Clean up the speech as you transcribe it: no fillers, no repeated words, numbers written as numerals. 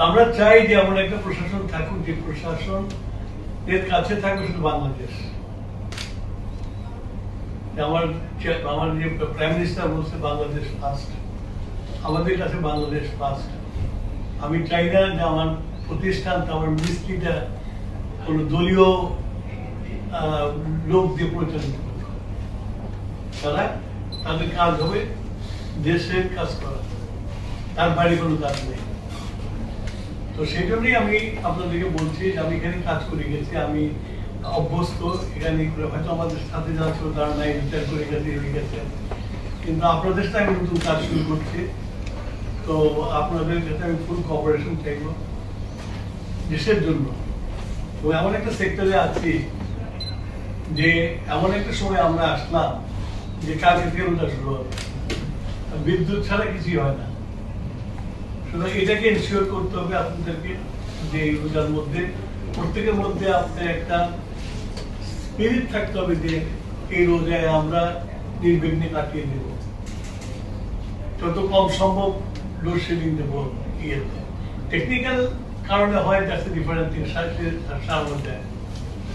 আমরা চাই যে এমন একটা প্রশাসন থাকুক যে প্রশাসন এর কাছে থাকবে শুধু বাংলাদেশ। আমার যে প্রাইম মিনিস্টার বলছে বাংলাদেশ ফার্স্ট, আমাদের কাছে বাংলাদেশ ফার্স্ট। আমি চাই না যে আমার প্রতিষ্ঠান, আমার মিনিস্ট্রিটা কোনো দলীয় লোক দিয়ে পরিচালিত করবে। তারা তাদের কাজ হবে দেশের কাজ করা, তার বাইরে কোনো কাজ নেই। তো সেই জন্যই আমি আপনাদেরকে বলছি যে আমি এখানে কাজ করে গেছি, আমি অভ্যস্ত এখানে। হয়তো আমাদের সাথে যারা ছিল তারা নাই, রিটায়ার করে গেছে, হয়ে গেছে, কিন্তু আপনাদের সাথে আমি নতুন কাজ শুরু করছি। তো আপনাদের কাছে আমি ফুল কোঅপারেশন চাইব দেশের জন্য। তো এমন একটা সেক্টরে আছি যে এমন একটা সময় আমরা আসলাম যে কালকে থেকে রোজা শুরু হবে, বিদ্যুৎ ছাড়া কিছুই হয় না। সুতরাং এটাকে এনশিওর করতে হবে আপনাদেরকে যে এই রোজার মধ্যে প্রত্যেকের মধ্যে আপনার একটা স্পিরিট থাকতে হবে যে এই রোজায় আমরা নির্বিঘ্নে কাটিয়ে দেব, যত কম সম্ভব লোডশেডিং দেবো। টেকনিক্যাল কারণে হয়, দ্যাটস এ ডিফারেন্ট থিং, সারা মধ্যে